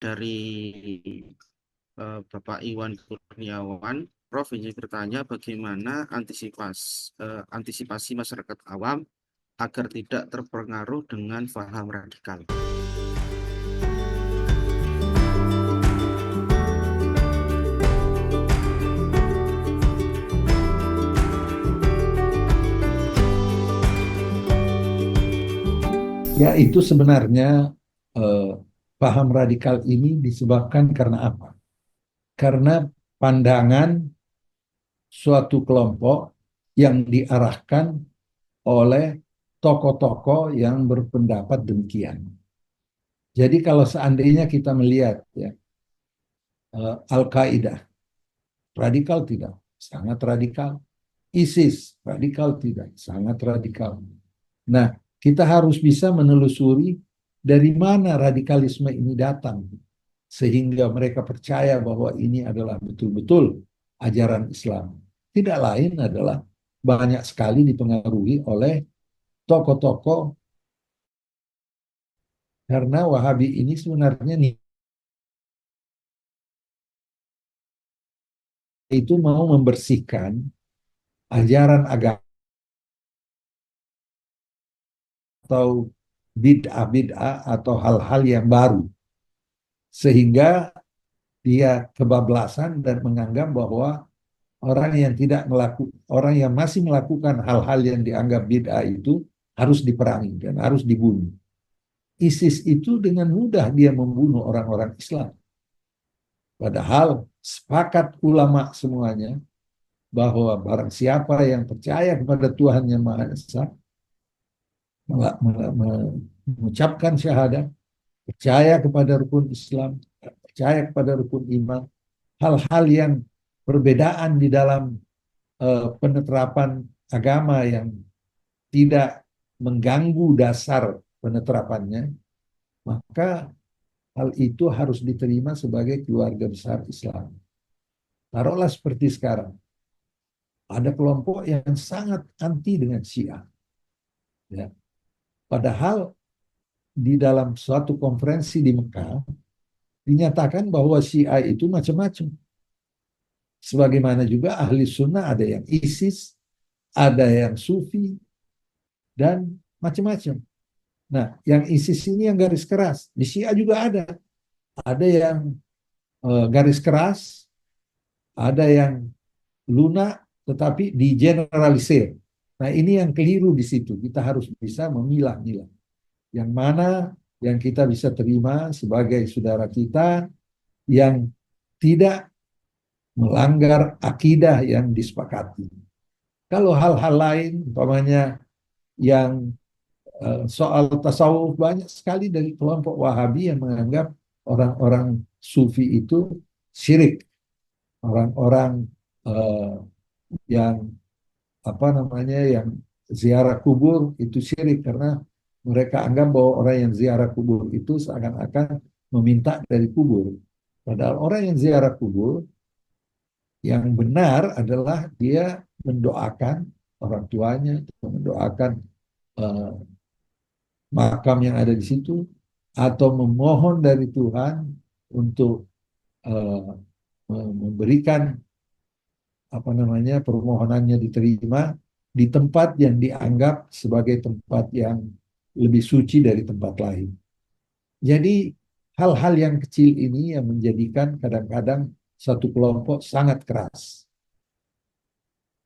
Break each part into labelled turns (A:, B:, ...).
A: dari Bapak Iwan Kurniawan. Prof, ingin bertanya bagaimana antisipasi masyarakat awam agar tidak terpengaruh dengan paham radikal.
B: Ya, itu sebenarnya eh, paham radikal ini disebabkan karena apa? Karena pandangan suatu kelompok yang diarahkan oleh tokoh-tokoh yang berpendapat demikian. Jadi kalau seandainya kita melihat ya, Al-Qaeda radikal tidak, sangat radikal. ISIS radikal tidak, sangat radikal. Nah, kita harus bisa menelusuri dari mana radikalisme ini datang, sehingga mereka percaya bahwa ini adalah betul-betul ajaran Islam. Tidak lain adalah banyak sekali dipengaruhi oleh tokoh-tokoh, karena Wahabi ini sebenarnya itu mau membersihkan ajaran agama atau bid'ah-bid'ah atau hal-hal yang baru, sehingga dia kebablasan dan menganggap bahwa orang yang masih melakukan hal-hal yang dianggap bid'ah itu harus diperangi dan harus dibunuh. ISIS itu dengan mudah dia membunuh orang-orang Islam. Padahal sepakat ulama semuanya bahwa barang siapa yang percaya kepada Tuhan yang Maha Esa, mengucapkan syahadat, percaya kepada rukun Islam, percaya kepada rukun iman, hal-hal yang perbedaan di dalam penerapan agama yang tidak mengganggu dasar peneterapannya, maka hal itu harus diterima sebagai keluarga besar Islam. Taruhlah seperti sekarang, ada kelompok yang sangat anti dengan Syiah. Ya. Padahal di dalam suatu konferensi di Mekah, dinyatakan bahwa Syiah itu macam-macam. Sebagaimana juga ahli sunnah ada yang ISIS, ada yang Sufi, dan macam-macam. Nah, yang ISIS ini yang garis keras. Di Syiah juga ada. Ada yang garis keras, ada yang lunak, tetapi digeneralisir. Nah, ini yang keliru di situ. Kita harus bisa memilah-milah. Yang mana yang kita bisa terima sebagai saudara kita yang tidak melanggar akidah yang disepakati. Kalau hal-hal lain, umpamanya yang soal tasawuf, banyak sekali dari kelompok Wahabi yang menganggap orang-orang Sufi itu syirik, orang-orang uh, yang apa namanya yang ziarah kubur itu syirik karena mereka anggap bahwa orang yang ziarah kubur itu seakan-akan meminta dari kubur. Padahal orang yang ziarah kubur yang benar adalah dia mendoakan orang tuanya, mendoakan uh, makam yang ada di situ, atau memohon dari Tuhan untuk uh, memberikan apa namanya permohonannya diterima di tempat yang dianggap sebagai tempat yang lebih suci dari tempat lain. Jadi hal-hal yang kecil ini yang menjadikan kadang-kadang satu kelompok sangat keras.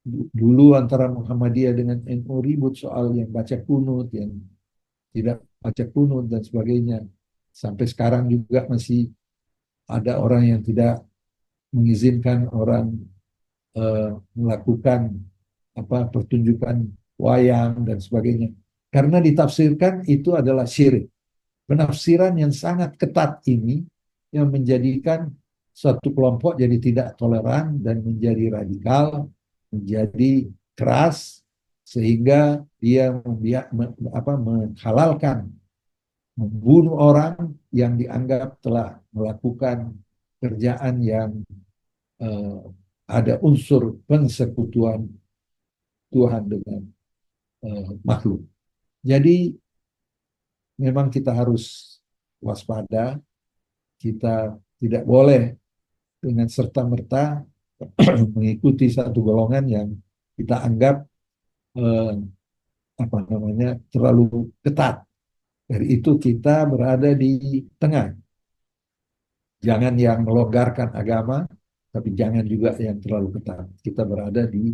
B: Dulu antara Muhammadiyah dengan NU ribut soal yang baca kunut, yang tidak baca kunut dan sebagainya. Sampai sekarang juga masih ada orang yang tidak mengizinkan orang melakukan apa pertunjukan wayang dan sebagainya. Karena ditafsirkan itu adalah syirik. Penafsiran yang sangat ketat ini yang menjadikan suatu kelompok jadi tidak toleran dan menjadi radikal, menjadi keras, sehingga dia menghalalkan membunuh orang yang dianggap telah melakukan kerjaan yang eh, ada unsur persekutuan Tuhan dengan makhluk. Jadi memang kita harus waspada kita tidak boleh dengan serta-merta mengikuti satu golongan yang kita anggap eh, apa namanya terlalu ketat. Dari itu kita berada di tengah. Jangan yang melonggarkan agama, tapi jangan juga yang terlalu ketat. Kita berada di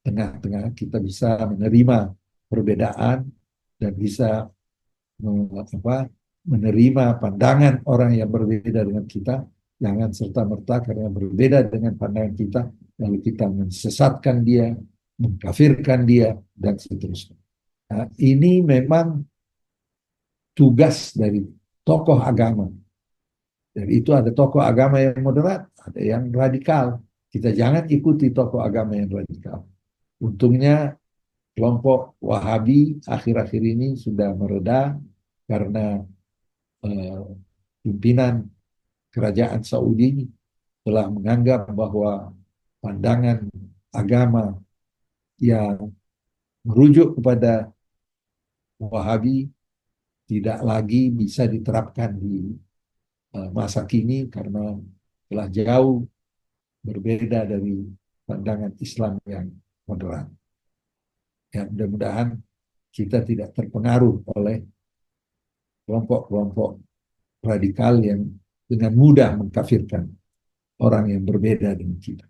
B: tengah-tengah. Kita bisa menerima perbedaan dan bisa menerima pandangan orang yang berbeda dengan kita. Jangan serta-merta karena berbeda dengan pandangan kita, lalu kita mensesatkan dia, mengkafirkan dia, dan seterusnya. Nah, ini memang tugas dari tokoh agama. Dan itu ada tokoh agama yang moderat, ada yang radikal. Kita jangan ikuti tokoh agama yang radikal. Untungnya kelompok Wahabi akhir-akhir ini sudah mereda karena eh, pimpinan kerajaan Saudi telah menganggap bahwa pandangan agama yang merujuk kepada Wahabi tidak lagi bisa diterapkan di masa kini karena telah jauh berbeda dari pandangan Islam yang moderat. Ya, mudah-mudahan kita tidak terpengaruh oleh kelompok-kelompok radikal yang dengan mudah mengkafirkan orang yang berbeda dengan kita.